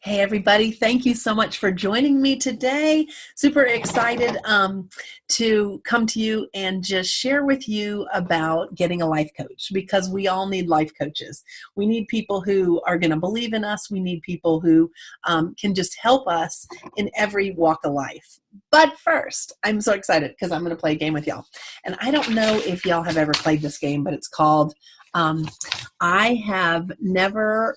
Hey, everybody. Thank you so much for joining me today. Super excited to come to you and just share with you about getting a life coach because we all need life coaches. We need people who are going to believe in us. We need people who can just help us in every walk of life. But first, I'm so excited because I'm going to play a game with y'all. And I don't know if y'all have ever played this game, but it's called I Have Never,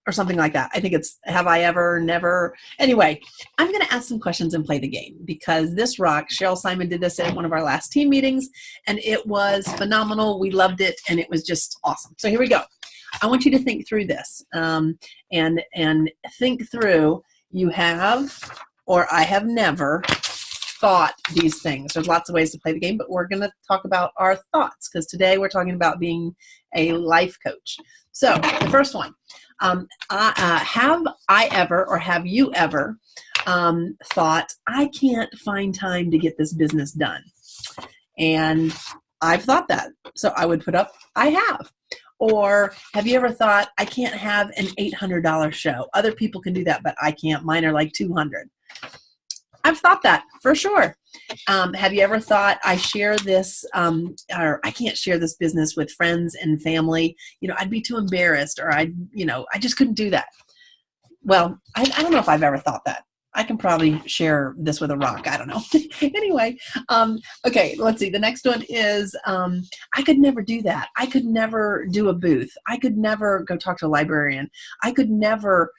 or something like that. I think it's have I ever, never. Anyway, I'm going to ask some questions and play the game because this rocks. Cheryl Simon did this at one of our last team meetings, and it was phenomenal. We loved it, and it was just awesome. So here we go. I want you to think through this and think through you have or I have never thought these things. There's lots of ways to play the game, but we're going to talk about our thoughts because today we're talking about being a life coach. So the first one, have I ever or have you ever thought, I can't find time to get this business done? And I've thought that. So I would put up, I have. Or have you ever thought, I can't have an $800 show? Other people can do that, but I can't. Mine are like $200. I've thought that for sure. Have you ever thought I share this or I can't share this business with friends and family? I'd be too embarrassed or I just couldn't do that. Well, I don't know if I've ever thought that. I can probably share this with a rock. I don't know. Anyway, okay, let's see. The next one is I could never do that. I could never do a booth. I could never go talk to a librarian. I could never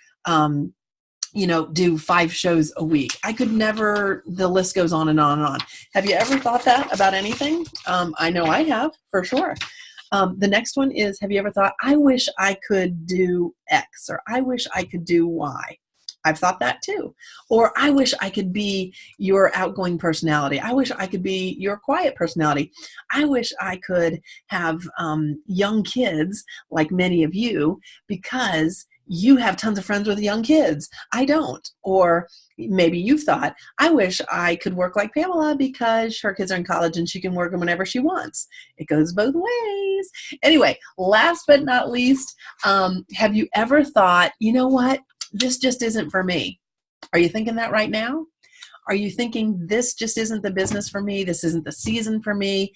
do 5 shows a week. I could never, the list goes on and on and on. Have you ever thought that about anything? I know I have, for sure. The next one is, have you ever thought, I wish I could do X, or I wish I could do Y? I've thought that too. Or I wish I could be your outgoing personality. I wish I could be your quiet personality. I wish I could have young kids like many of you because you have tons of friends with young kids. I don't. Or maybe you've thought, I wish I could work like Pamela because her kids are in college and she can work them whenever she wants. It goes both ways. Anyway, last but not least, have you ever thought, you know what? This just isn't for me. Are you thinking that right now? Are you thinking this just isn't the business for me? This isn't the season for me?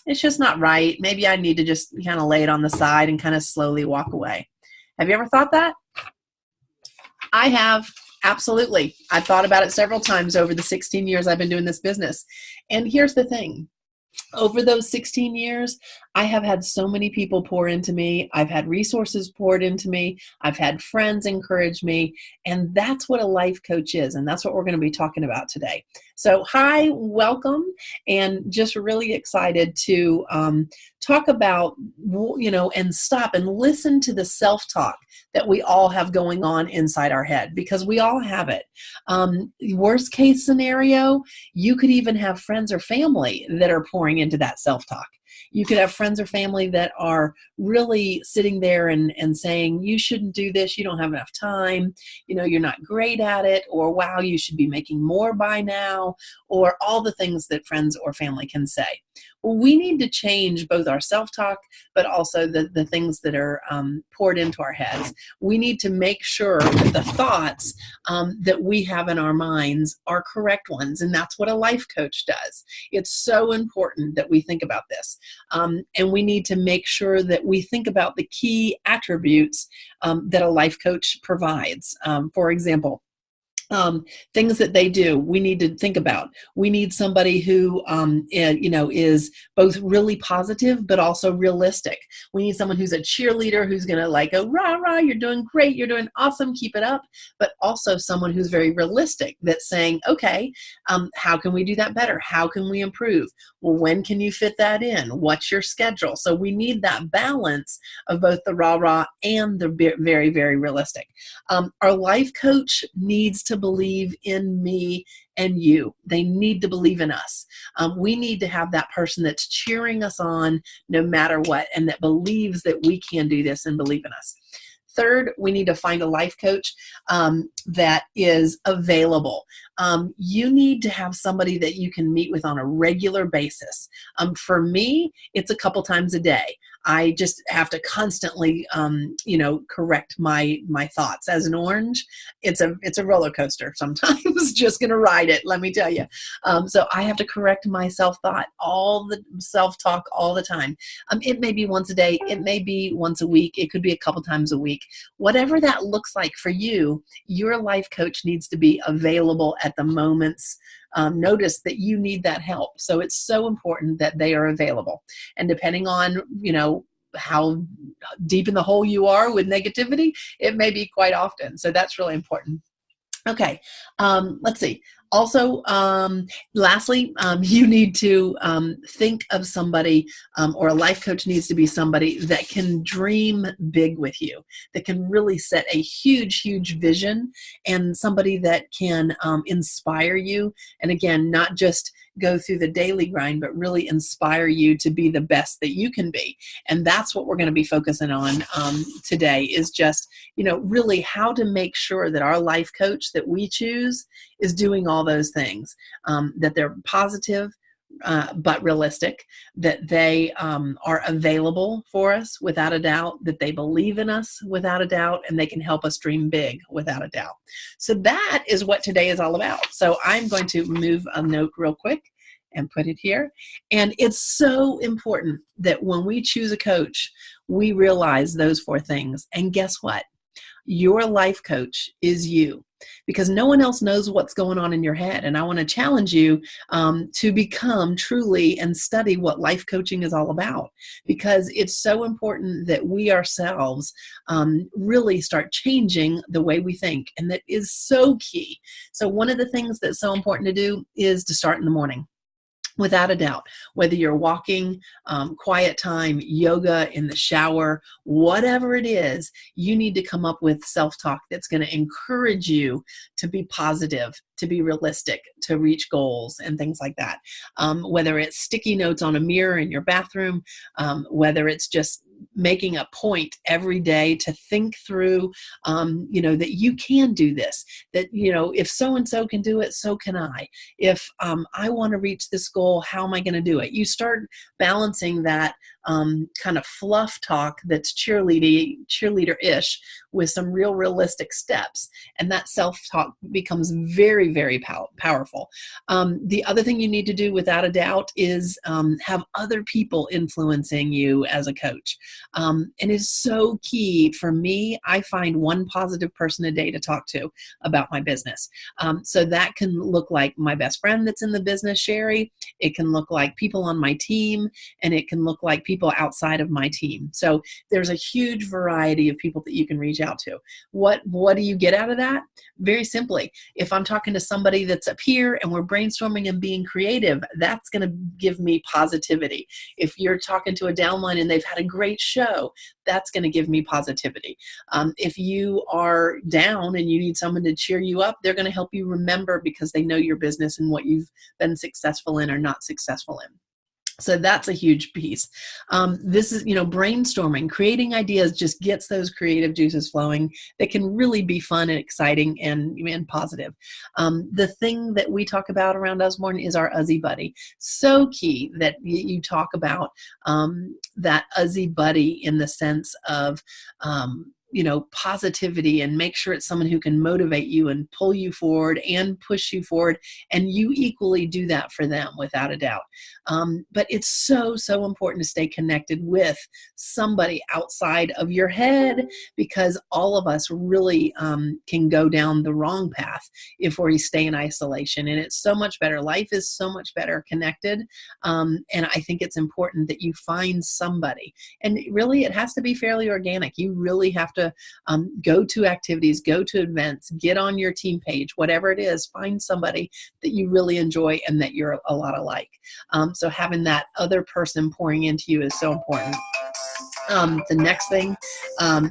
It's just not right. Maybe I need to just kind of lay it on the side and kind of slowly walk away. Have you ever thought that? I have. Absolutely. I've thought about it several times over the 16 years I've been doing this business. And here's the thing. Over those 16 years, I have had so many people pour into me. I've had resources poured into me. I've had friends encourage me. And that's what a life coach is. And that's what we're going to be talking about today. So hi, welcome. And just really excited to talk about, and stop and listen to the self-talk that we all have going on inside our head, because we all have it. Worst case scenario, you could even have friends or family that are pouring into that self-talk. You could have friends or family that are really sitting there and saying, you shouldn't do this. You don't have enough time. You're not great at it. Or, wow, you should be making more by now. Or all the things that friends or family can say. Well, we need to change both our self-talk, but also the things that are poured into our heads. We need to make sure that the thoughts that we have in our minds are correct ones. And that's what a life coach does. It's so important that we think about this. And we need to make sure that we think about the key attributes that a life coach provides. For example, things that they do, we need to think about. We need somebody who, is both really positive, but also realistic. We need someone who's a cheerleader, who's going to go, rah, rah, you're doing great. You're doing awesome. Keep it up. But also someone who's very realistic, that's saying, okay, how can we do that better? How can we improve? Well, when can you fit that in? What's your schedule? So we need that balance of both the rah, rah and the very, very realistic. Our life coach needs to believe in me and you. They need to believe in us. We need to have that person that's cheering us on no matter what, and that believes that we can do this and believe in us. Third, we need to find a life coach that is available. You need to have somebody that you can meet with on a regular basis. For me, it's a couple times a day. I just have to constantly, correct my thoughts. As an orange, it's a roller coaster sometimes. Just gonna ride it, let me tell you. So I have to correct my self-thought, all the self-talk all the time. It may be once a day, it may be once a week, it could be a couple times a week. Whatever that looks like for you, your life coach needs to be available at the moment's notice that you need that help. So it's so important that they are available. And depending on, how deep in the hole you are with negativity, it may be quite often. So that's really important. Okay, let's see. Also, lastly, you need to think of somebody, or a life coach needs to be somebody that can dream big with you, that can really set a huge, huge vision, and somebody that can inspire you. And again, not just go through the daily grind, but really inspire you to be the best that you can be. And that's what we're going to be focusing on today, is just, really how to make sure that our life coach that we choose is doing all those things, that they're positive, but realistic, that they are available for us without a doubt, that they believe in us without a doubt, and they can help us dream big without a doubt. So that is what today is all about. So I'm going to move a note real quick and put it here. And it's so important that when we choose a coach, we realize those 4 things. And guess what? Your life coach is you, because no one else knows what's going on in your head. And I want to challenge you to become truly and study what life coaching is all about, because it's so important that we ourselves really start changing the way we think. And that is so key. So one of the things that's so important to do is to start in the morning. Without a doubt, whether you're walking, quiet time, yoga, in the shower, whatever it is, you need to come up with self-talk that's going to encourage you to be positive, to be realistic, to reach goals and things like that. Whether it's sticky notes on a mirror in your bathroom, whether it's just making a point every day to think through, that you can do this, that, if so-and-so can do it, so can I. If I want to reach this goal, how am I going to do it? You start balancing that kind of fluff talk that's cheerleader-ish with some real realistic steps. And that self-talk becomes very, very powerful. The other thing you need to do without a doubt is have other people influencing you as a coach. And it's so key for me. I find one positive person a day to talk to about my business. So that can look like my best friend that's in the business, Sherry. It can look like people on my team, and it can look like people outside of my team. So there's a huge variety of people that you can reach out to. What do you get out of that? Very simply, if I'm talking to somebody that's up here and we're brainstorming and being creative, that's going to give me positivity. If you're talking to a downline and they've had a great show, that's going to give me positivity. If you are down and you need someone to cheer you up, they're going to help you remember, because they know your business and what you've been successful in or not successful in. So that's a huge piece. This is, brainstorming, creating ideas just gets those creative juices flowing. That can really be fun and exciting and positive. The thing that we talk about around Usborne is our Uzzy Buddy. So key that you talk about that Uzzy Buddy in the sense of, positivity, and make sure it's someone who can motivate you and pull you forward and push you forward. And you equally do that for them without a doubt. But it's so, so important to stay connected with somebody outside of your head, because all of us really can go down the wrong path if we stay in isolation. And it's so much better. Life is so much better connected. And I think it's important that you find somebody. And really, it has to be fairly organic. You really have to go to activities, go to events, get on your team page, whatever it is, find somebody that you really enjoy and that you're a lot alike. So having that other person pouring into you is so important. The next thing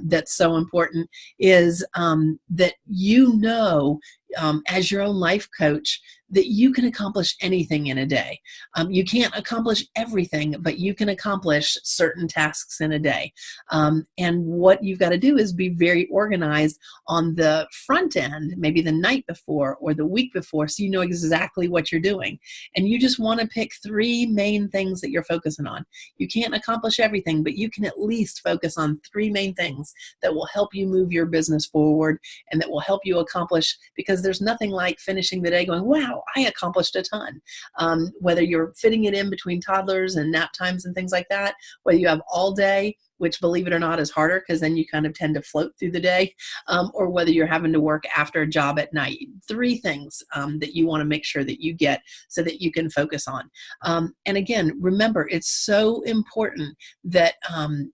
that's so important is that as your own life coach, that you can accomplish anything in a day. You can't accomplish everything, but you can accomplish certain tasks in a day. And what you've got to do is be very organized on the front end, maybe the night before or the week before, so you know exactly what you're doing. And you just want to pick 3 main things that you're focusing on. You can't accomplish everything, but you can at least focus on 3 main things that will help you move your business forward and that will help you accomplish, because there's nothing like finishing the day going, wow, I accomplished a ton. Whether you're fitting it in between toddlers and nap times and things like that, whether you have all day, which, believe it or not, is harder because then you kind of tend to float through the day, or whether you're having to work after a job at night. 3 things that you want to make sure that you get so that you can focus on. And again, remember, it's so important that,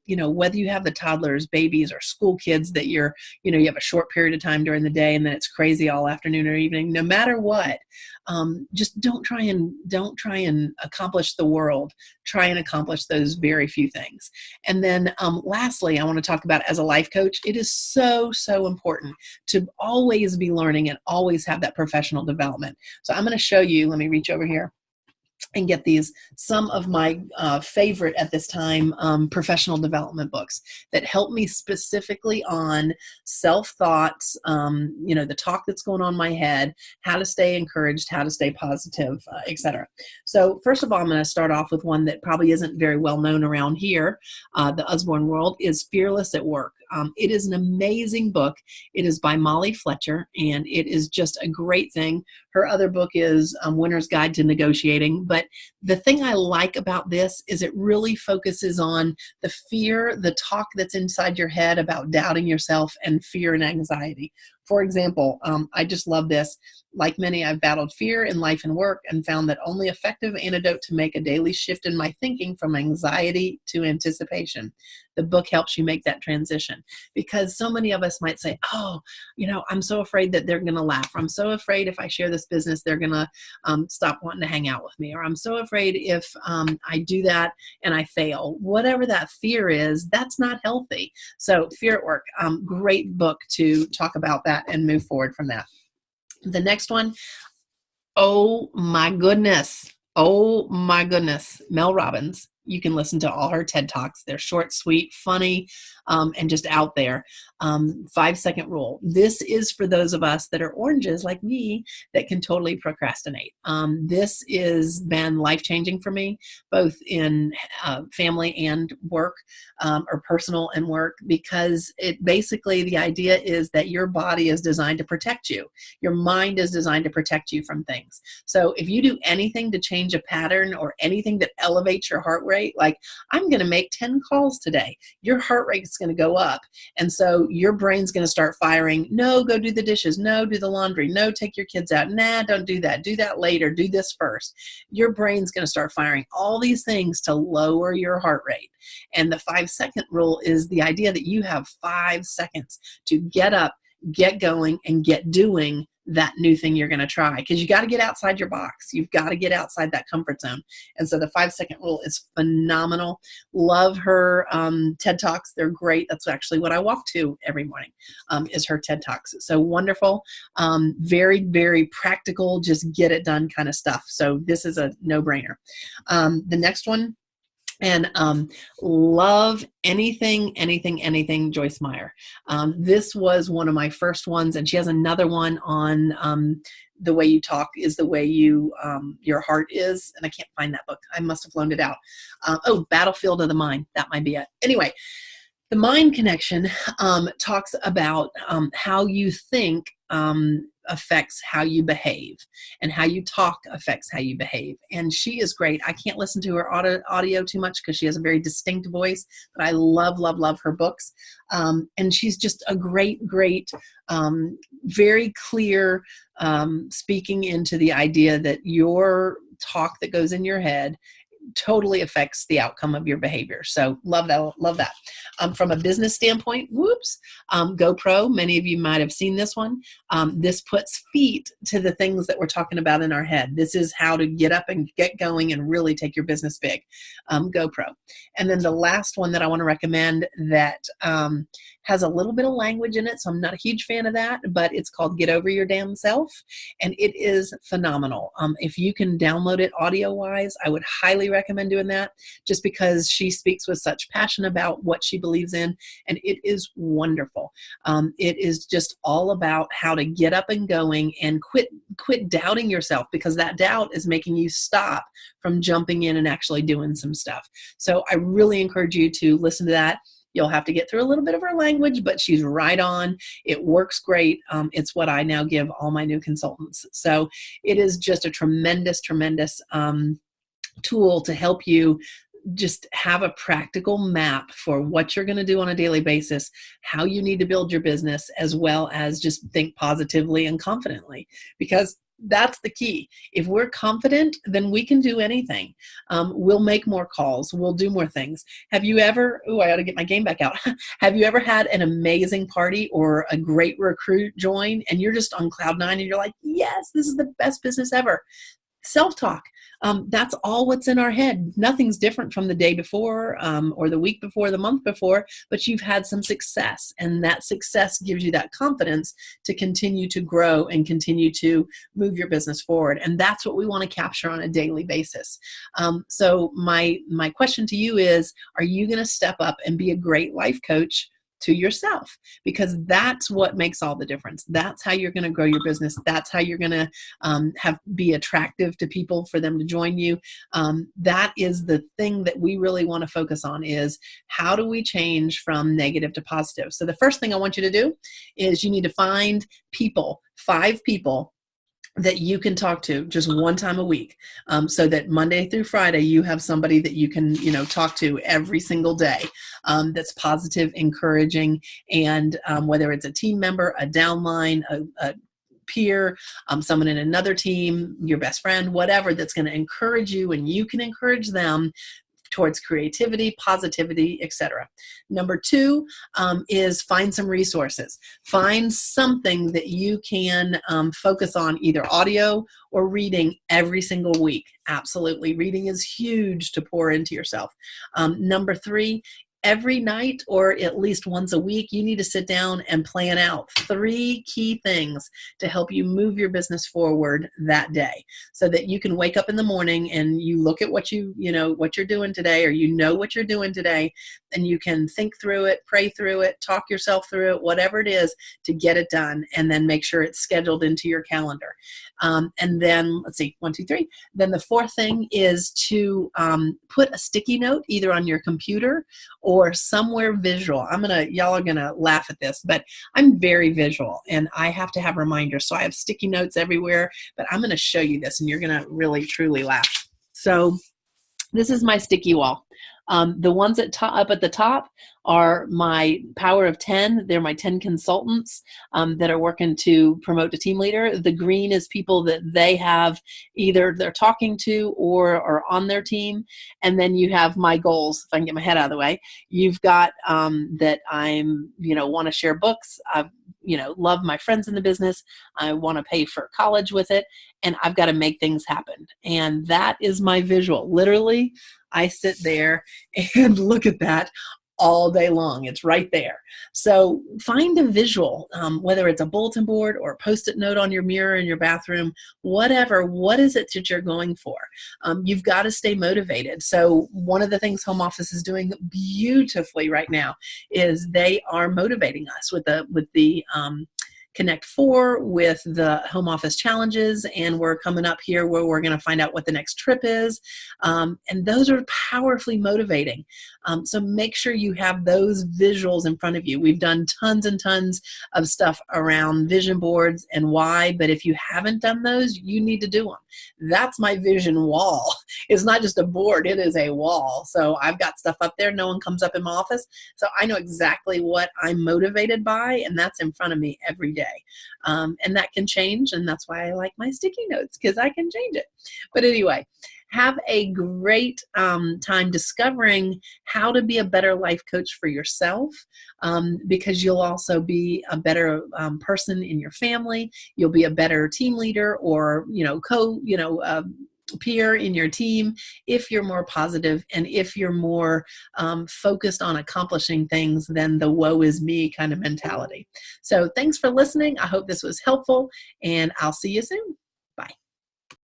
whether you have the toddlers, babies, or school kids that you have a short period of time during the day and then it's crazy all afternoon or evening, no matter what, just don't try and accomplish the world. Try and accomplish those very few things. And then lastly, I want to talk about, as a life coach, it is so, so important to always be learning and always have that professional development. So I'm going to show you, let me reach over here and get some of my favorite at this time professional development books that help me specifically on self-thoughts, the talk that's going on in my head, how to stay encouraged, how to stay positive, etc. So first of all, I'm going to start off with one that probably isn't very well known around here, the Usborne world, is Fearless at Work. It is an amazing book. It is by Molly Fletcher, and it is just a great thing. Her other book is Winner's Guide to Negotiating. But the thing I like about this is it really focuses on the fear, the talk that's inside your head about doubting yourself, and fear and anxiety. For example, I just love this. Like many, I've battled fear in life and work and found that only effective antidote to make a daily shift in my thinking from anxiety to anticipation. The book helps you make that transition, because so many of us might say, oh, I'm so afraid that they're going to laugh. Or I'm so afraid if I share this business, they're going to stop wanting to hang out with me. Or I'm so afraid if I do that and I fail. Whatever that fear is, that's not healthy. So Fear at Work, great book to talk about that and move forward from that. The next one, oh my goodness, Mel Robbins. You can listen to all her TED Talks. They're short, sweet, funny, and just out there. 5-second rule. This is for those of us that are oranges like me that can totally procrastinate. This has been life-changing for me, both in family and work, or personal and work, because it basically, the idea is that your body is designed to protect you. Your mind is designed to protect you from things. So if you do anything to change a pattern or anything that elevates your heart rate, like I'm going to make 10 calls today, your heart rate is going to go up. And so your brain's going to start firing, no, go do the dishes, no, do the laundry, no, take your kids out, nah, don't do that later, do this first. Your brain's going to start firing all these things to lower your heart rate. And the 5-second rule is the idea that you have 5 seconds to get up, get going, and get doing that new thing you're going to try, because you got to get outside your box. You've got to get outside that comfort zone. And so the 5-second rule is phenomenal. Love her TED Talks. They're great. That's actually what I walk to every morning, is her TED Talks. So wonderful. Very, very practical, just get it done kind of stuff. So this is a no-brainer. The next one, and love anything Joyce Meyer. This was one of my first ones, and she has another one on the way you talk is the way you your heart is, and I can't find that book. I must have loaned it out. Battlefield of the Mind. That might be it. Anyway, the Mind Connection talks about how you think affects how you behave, and how you talk affects how you behave. And she is great. I can't listen to her audio too much because she has a very distinct voice, but I love her books. And she's just a great, very clear speaking into the idea that your talk that goes in your head totally affects the outcome of your behavior. So love that. From a business standpoint, GoPro, many of you might have seen this one. This puts feet to the things that we're talking about in our head. This is how to get up and get going and really take your business big. GoPro. And then the last one that I want to recommend that has a little bit of language in it, so I'm not a huge fan of that, but it's called Get Over Your Damn Self, and it is phenomenal. If you can download it audio-wise, I would highly recommend doing that, just because she speaks with such passion about what she believes in, and it is wonderful. It is just all about how to get up and going and quit doubting yourself, because that doubt is making you stop from jumping in and actually doing some stuff. So I really encourage you to listen to that. You'll have to get through a little bit of her language, but she's right on. It works great. It's what I now give all my new consultants. So it is just a tremendous, tremendous tool to help you just have a practical map for what you're going to do on a daily basis, how you need to build your business, as well as just think positively and confidently, because that's the key. If we're confident, then we can do anything. We'll make more calls. We'll do more things. Have you ever, I ought to get my game back out. Have you ever had an amazing party or a great recruit join and you're just on cloud nine and you're like, yes, this is the best business ever? Self-talk. That's all what's in our head. Nothing's different from the day before or the week before, the month before, but you've had some success, and that success gives you that confidence to continue to grow and continue to move your business forward. And that's what we want to capture on a daily basis. So my question to you is, are you going to step up and be a great life coach to yourself? Because that's what makes all the difference. That's how you're going to grow your business. That's how you're going to be attractive to people for them to join you. That is the thing that we really want to focus on, is how do we change from negative to positive? So the first thing I want you to do is you need to find people, 5 people that you can talk to just one time a week, so that Monday through Friday you have somebody that you can talk to every single day, that's positive, encouraging, and whether it's a team member, a downline, a peer, someone in another team, your best friend, whatever, that's going to encourage you and you can encourage them towards creativity, positivity, etc. Number 2 is find some resources. Find something that you can focus on, either audio or reading every single week. Absolutely. Reading is huge to pour into yourself. Number 3, every night or at least once a week, you need to sit down and plan out 3 key things to help you move your business forward that day, so that you can wake up in the morning and you look at what what you're doing today, or what you're doing today, and you can think through it, pray through it, talk yourself through it, whatever it is, to get it done, and then make sure it's scheduled into your calendar. And then let's see, 1, 2, 3. Then the 4th thing is to put a sticky note either on your computer or somewhere visual. Y'all are gonna laugh at this, but I'm very visual and I have to have reminders. So I have sticky notes everywhere, but I'm gonna show you this and you're gonna really, truly laugh. So this is my sticky wall. The ones up at the top are my power of 10. They're my 10 consultants that are working to promote a team leader. The green is people that they have either they're talking to or are on their team. And then you have my goals, if I can get my head out of the way. You've got that I'm, want to share books. I love my friends in the business. I want to pay for college with it. And I've got to make things happen. And that is my visual. Literally, I sit there and look at that all day long. It's right there. So find a visual, whether it's a bulletin board or a Post-it note on your mirror in your bathroom, whatever. What is it that you're going for? You've got to stay motivated. So one of the things Home Office is doing beautifully right now is they are motivating us with the Connect 4, with the Home Office challenges, and we're coming up here where we're going to find out what the next trip is, and those are powerfully motivating. So make sure you have those visuals in front of you. We've done tons and tons of stuff around vision boards and why, but if you haven't done those, you need to do them. That's my vision wall. It's not just a board, it is a wall. So I've got stuff up there. No one comes up in my office. So I know exactly what I'm motivated by, and that's in front of me every day. And that can change, and that's why I like my sticky notes, because I can change it. But anyway, have a great time discovering how to be a better life coach for yourself, because you'll also be a better person in your family. You'll be a better team leader or peer in your team if you're more positive and if you're more focused on accomplishing things than the woe is me kind of mentality. So thanks for listening. I hope this was helpful, and I'll see you soon.